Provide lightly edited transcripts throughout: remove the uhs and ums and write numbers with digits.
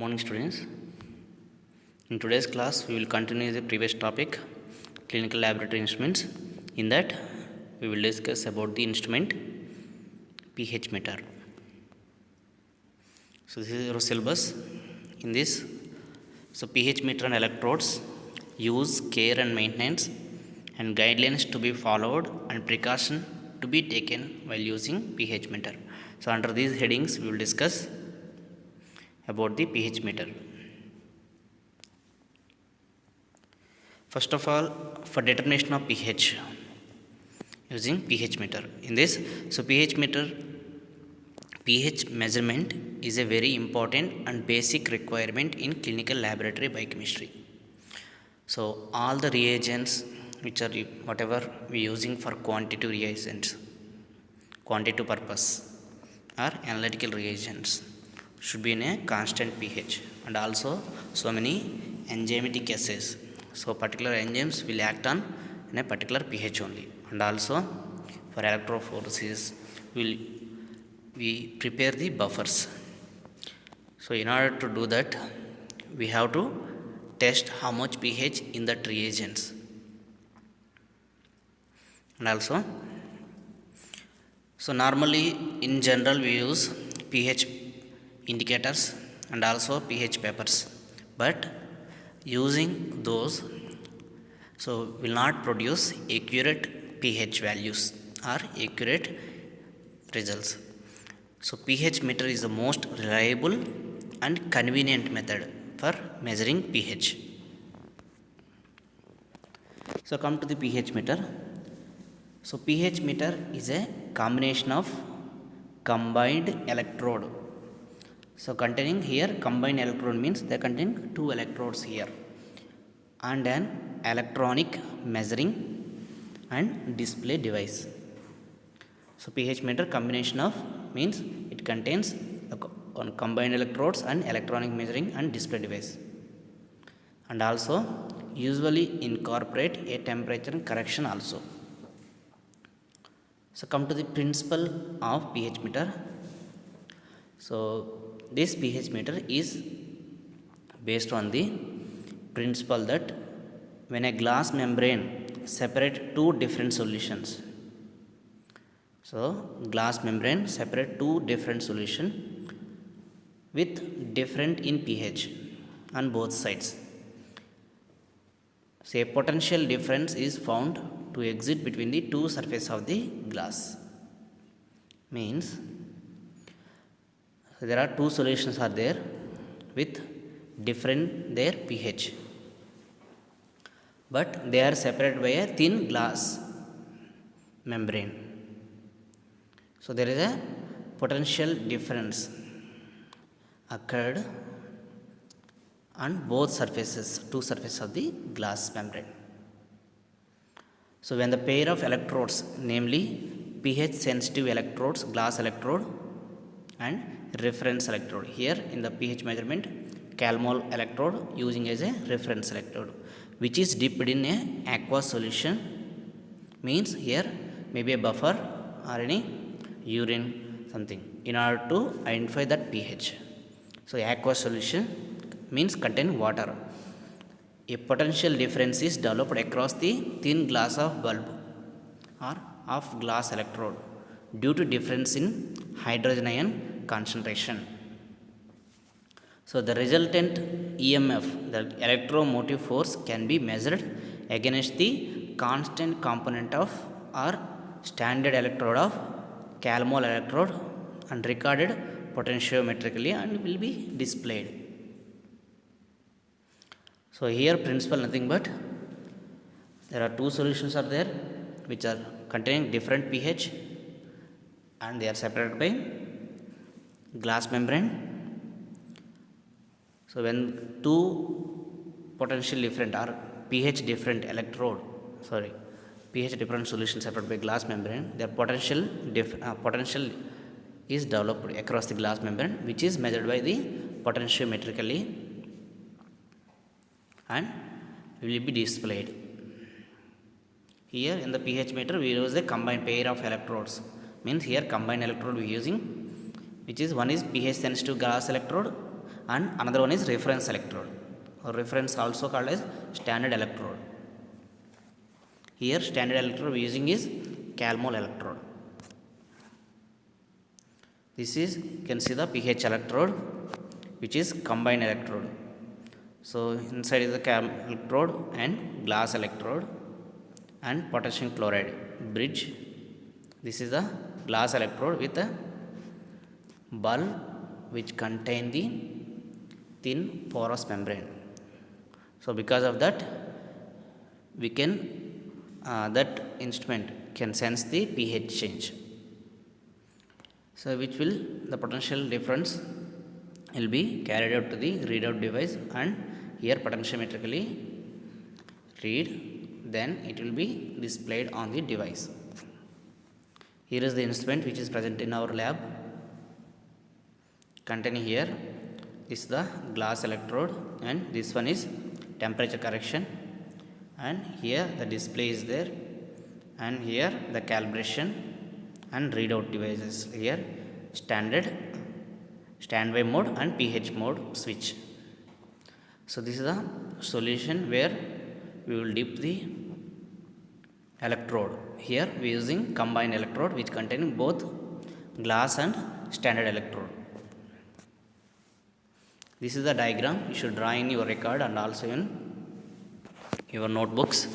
Morning students. In today's class we will continue the previous topic clinical laboratory instruments. In that we will discuss about the instrument pH meter. So this is your syllabus. In this, pH meter and electrodes, use, care and maintenance, and guidelines to be followed and precaution to be taken while using pH meter. So under these headings we will discuss about the pH meter. First of all, for determination of pH using pH meter. In this, pH measurement is a very important and basic requirement in clinical laboratory biochemistry. So all the reagents which are whatever we using for quantitative reagents, quantitative purpose or analytical reagents should be in a constant pH, and also so many enzymatic assays. So particular enzymes will act on in a particular pH only, and also for electrophoresis we prepare the buffers. So in order to do that, we have to test how much pH in that reagents, and also so normally in general we use pH indicators and also pH papers, but using those will not produce accurate pH values or accurate results. So pH meter is the most reliable and convenient method for measuring pH. So come to the pH meter. So pH meter is a combination of combined electrode. So containing here combined electrode means they contain two electrodes here, and an electronic measuring and display device. So pH meter combination of means it contains on combined electrodes and electronic measuring and display device, and also usually incorporate a temperature correction also. So come to the principle of pH meter. So this pH meter is based on the principle that when a glass membrane separate two different solutions, so glass membrane separate two different solution with different in pH on both sides. So a potential difference is found to exist between the two surfaces of the glass. Means there are two solutions are there with different their pH, but they are separated by a thin glass membrane. So there is a potential difference occurred on both surfaces, two surfaces of the glass membrane. So when the pair of electrodes, namely pH sensitive electrodes, glass electrode and reference electrode, here in the pH measurement calmol electrode using as a reference electrode, which is dipped in a aqueous solution, means here maybe a buffer or any urine something, in order to identify that pH. So aqueous solution means contain water. A potential difference is developed across the thin glass of bulb or of glass electrode due to difference in hydrogen ion concentration. So the resultant EMF, the electromotive force, can be measured against the constant component of or standard electrode of calmol electrode and recorded potentiometrically and will be displayed. So here principle nothing but there are two solutions are there which are containing different pH and they are separated by glass membrane. So when two potential different or pH different pH different solutions separated by glass membrane, their potential is developed across the glass membrane, which is measured by the potentiometrically and will be displayed. Here in the pH meter we use a combined pair of electrodes, means here combined electrode we are using, which is one is pH sensitive glass electrode and another one is reference electrode, or reference also called as standard electrode. Here standard electrode we using is Calmol electrode. This is, you can see the pH electrode, which is combined electrode. So inside is the electrode and glass electrode and potassium chloride bridge. This is the glass electrode with a bulb which contain the thin porous membrane. So because of that, we can that instrument can sense the pH change. So which will, the potential difference will be carried out to the readout device, and here potentiometrically read, then it will be displayed on the device. Here is the instrument which is present in our lab, containing here is the glass electrode, and this one is temperature correction, and here the display is there, and here the calibration and readout devices. Here standard, standby mode and pH mode switch. So this is the solution where we will dip the electrode. Here we are using combined electrode which containing both glass and standard electrode. This is the diagram you should draw in your record and also in your notebooks.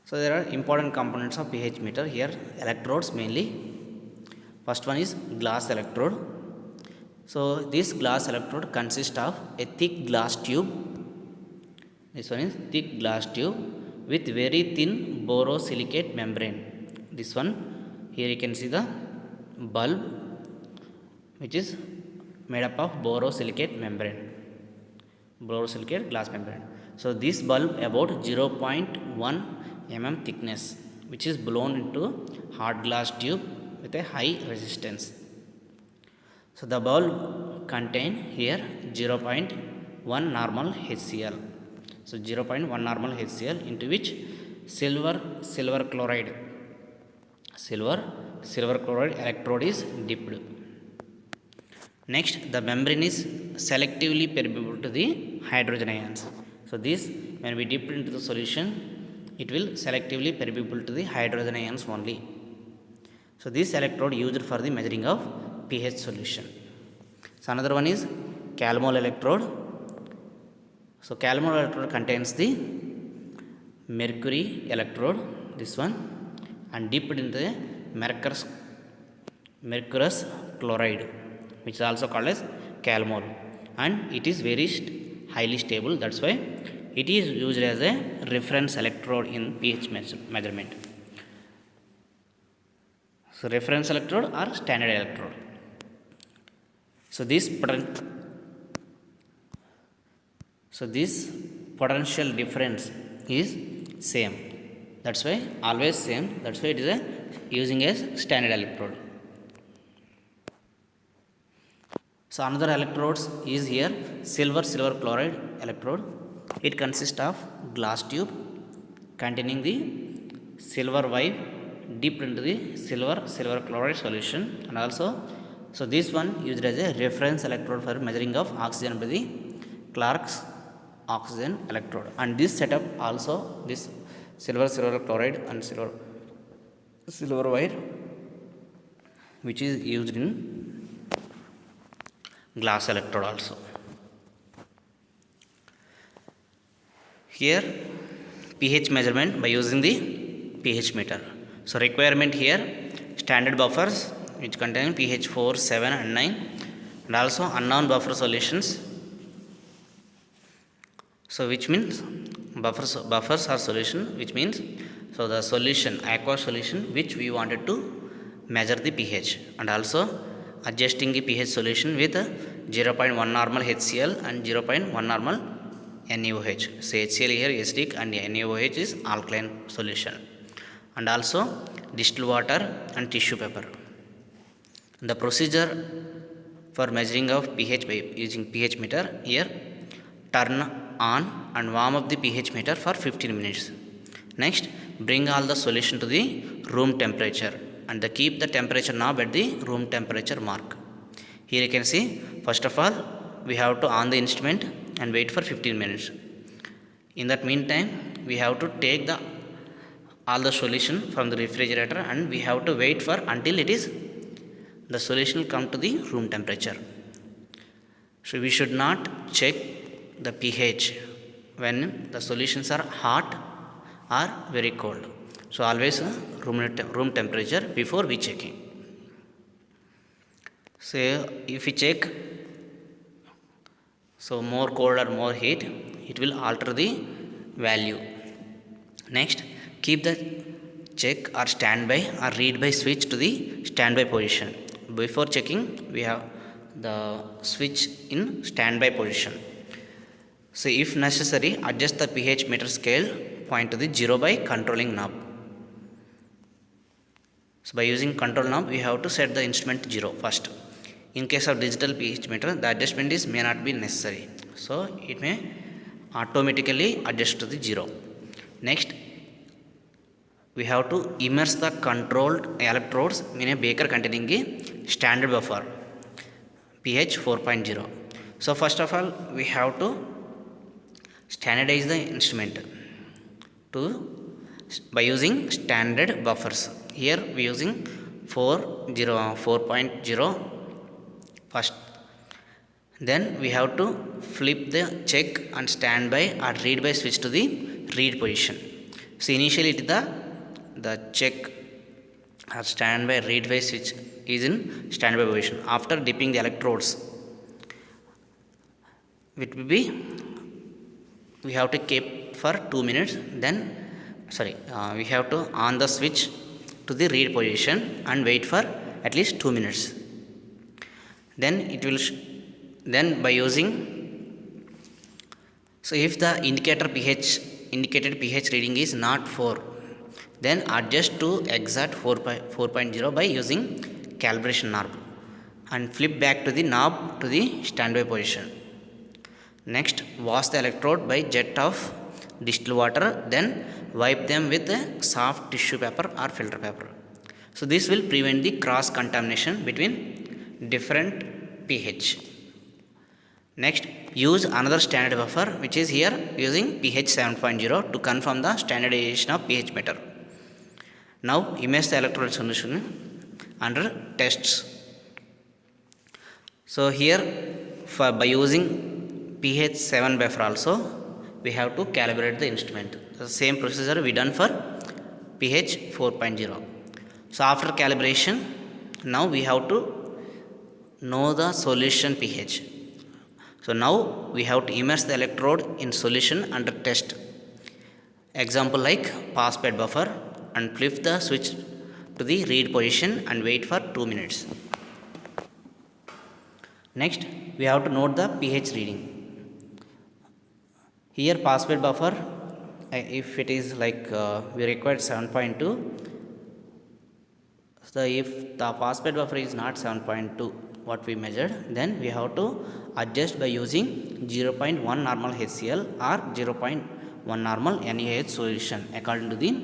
So there are important components of pH meter. Here electrodes mainly. First one is glass electrode. So this glass electrode consists of a thick glass tube. This one is thick glass tube with very thin borosilicate membrane. This one, here you can see the bulb which is made up of borosilicate membrane, borosilicate glass membrane. So this bulb about 0.1 mm thickness, which is blown into hard glass tube with a high resistance. So the bulb contain here 0.1 normal HCl. So 0.1 normal HCl, into which silver chloride electrode is dipped. Next, the membrane is selectively permeable to the hydrogen ions. So this, when we dip into the solution, it will selectively permeable to the hydrogen ions only. So this electrode used for the measuring of pH solution. So another one is Calmol electrode. So Calmol electrode contains the mercury electrode, this one, and dipped into the mercurous chloride, which is also called as Calmol, and it is very highly stable. That's why it is used as a reference electrode in pH measurement. So reference electrode or standard electrode. So this potential difference is same. That's why always same. That's why it is using as standard electrode. So another electrodes is here silver chloride electrode. It consists of glass tube containing the silver wire dipped into the silver chloride solution, and also, so this one used as a reference electrode for measuring of oxygen by the Clark's oxygen electrode. And this setup also, this silver chloride and silver wire, which is used in glass electrode also. Here pH measurement by using the pH meter. So requirement here, standard buffers which contain pH 4, 7 and 9, and also unknown buffer solutions. So which means buffers are solution, which means, so the solution, aqueous solution which we wanted to measure the pH, and also adjusting the pH solution with 0.1 normal HCl and 0.1 normal NaOH. So HCl here is acidic and NaOH is alkaline solution, and also distilled water and tissue paper. The procedure for measuring of pH by using pH meter, here turn on and warm up the pH meter for 15 minutes. Next, bring all the solution to the room temperature and keep the temperature knob at the room temperature mark. Here you can see, first of all we have to on the instrument and wait for 15 minutes. In that meantime, we have to take all the solution from the refrigerator and we have to wait for until the solution will come to the room temperature. So we should not check the pH when the solutions are hot or very cold. So always room temperature before we checking. So if we check, so more cold or more heat, it will alter the value. Next, keep the check or standby or read by switch to the standby position. Before checking, we have the switch in standby position. So if necessary, adjust the pH meter scale point to the 0 by controlling knob. So by using control knob, we have to set the instrument 0 first. In case of digital pH meter, the adjustment may not be necessary. So it may automatically adjust to the 0. Next, we have to immerse the controlled electrodes in a beaker containing a standard buffer pH 4.0. So first of all, we have to standardize the instrument by using standard buffers. Here we are using 4.0 first. Then we have to flip the check and standby or read by switch to the read position. So initially the check or standby read by switch is in standby position. After dipping the electrodes, it will be, we have to keep for 2 minutes. Then we have to on the switch to the read position and wait for at least 2 minutes. Then it will then by using, so if the indicated pH reading is not 4, then adjust to exact 4.0 by using calibration knob and flip back to the knob to the standby position. Next, wash the electrode by jet of distilled water, then wipe them with a soft tissue paper or filter paper. So this will prevent the cross contamination between different pH. Next, use another standard buffer, which is here using pH 7.0 to confirm the standardization of pH meter. Now immerse the electrode solution under tests. So here by using pH 7 buffer also, we have to calibrate the instrument. The same procedure we done for pH 4.0. So after calibration, now we have to know the solution pH. So now we have to immerse the electrode in solution under test. Example like phosphate buffer, and flip the switch to the read position and wait for 2 minutes. Next, we have to note the pH reading. Here phosphate buffer, if it is like we required 7.2, so if the phosphate buffer is not 7.2 what we measured, then we have to adjust by using 0.1 normal HCl or 0.1 normal NaOH solution according to the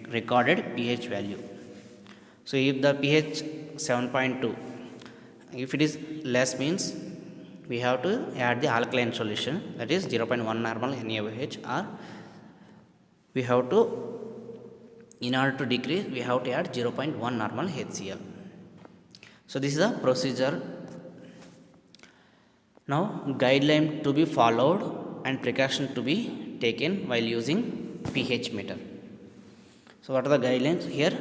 recorded pH value. So if the pH 7.2, if it is less means we have to add the alkaline solution, that is 0.1 normal NaOH, or we have to, in order to decrease, we have to add 0.1 normal HCl. So this is the procedure. Now guideline to be followed and precaution to be taken while using pH meter. So what are the guidelines here?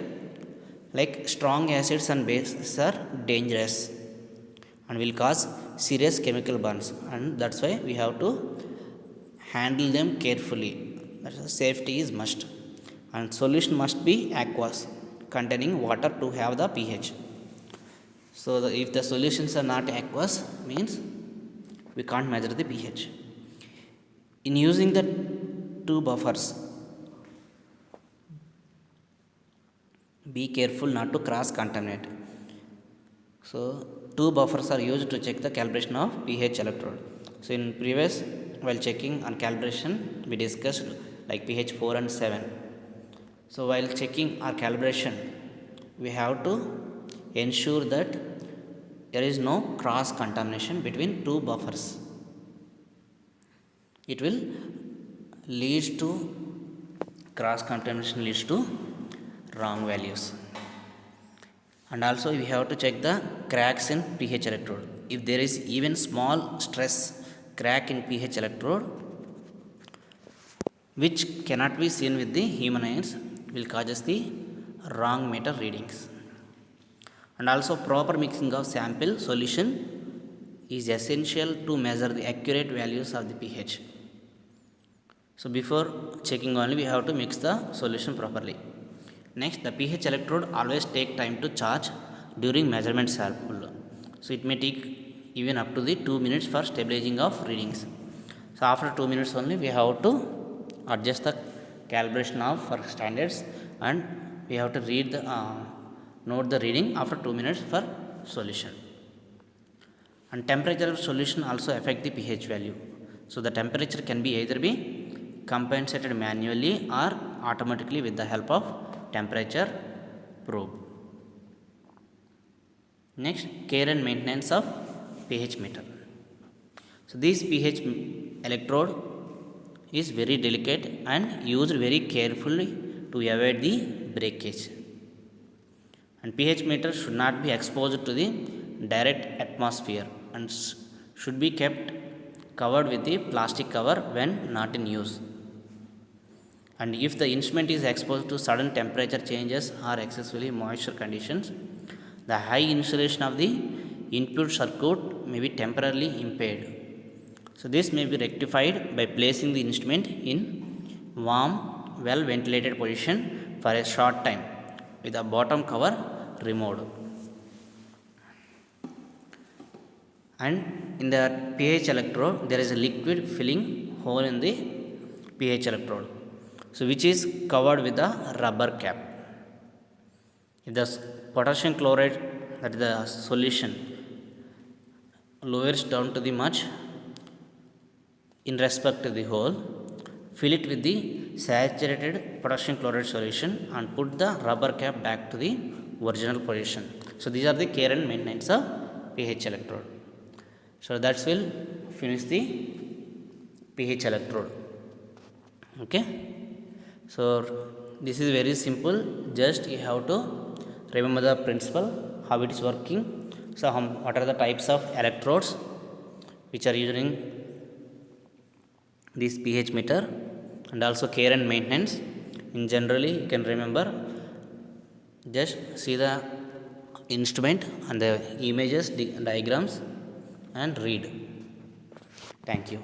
Like strong acids and bases are dangerous and will cause serious chemical burns, and that's why we have to handle them carefully. That's safety is must, and solution must be aqueous containing water to have the pH. So if the solutions are not aqueous, means we can't measure the pH. In using the two buffers, be careful not to cross contaminate. So two buffers are used to check the calibration of pH electrode. So in previous, while checking on calibration, we discussed like pH 4 and 7. So while checking our calibration, we have to ensure that there is no cross contamination between two buffers. It will leads to cross contamination, leads to wrong values. And also we have to check the cracks in pH electrode. If there is even small stress crack in pH electrode which cannot be seen with the human eyes, will causes the wrong meter readings. And also proper mixing of sample solution is essential to measure the accurate values of the pH. So before checking only, we have to mix the solution properly. Next, the pH electrode always take time to charge during measurement sample. So it may take even up to the 2 minutes for stabilizing of readings. So after 2 minutes only, we have to adjust the calibration of for standards, and we have to read the note the reading after 2 minutes for solution. And temperature of solution also affect the pH value. So the temperature can be either be compensated manually or automatically with the help of temperature probe. Next, care and maintenance of pH meter. So this pH electrode is very delicate and used very carefully to avoid the breakage. And pH meter should not be exposed to the direct atmosphere and should be kept covered with the plastic cover when not in use. And if the instrument is exposed to sudden temperature changes or excessively moisture conditions, the high insulation of the input circuit may be temporarily impaired. So this may be rectified by placing the instrument in warm, well ventilated position for a short time with the bottom cover removed. And in the pH electrode, there is a liquid filling hole in the pH electrode, so which is covered with a rubber cap. If the potassium chloride, that is the solution, lowers down to the much in respect to the hole, fill it with the saturated potassium chloride solution and put the rubber cap back to the original position. So these are the care and maintenance of pH electrode. So that will finish the pH electrode. Okay. So this is very simple. Just you have to remember the principle, how it is working. So what are the types of electrodes which are used in this pH meter, and also care and maintenance. In generally, you can remember, just see the instrument and the images, diagrams, and read. Thank you.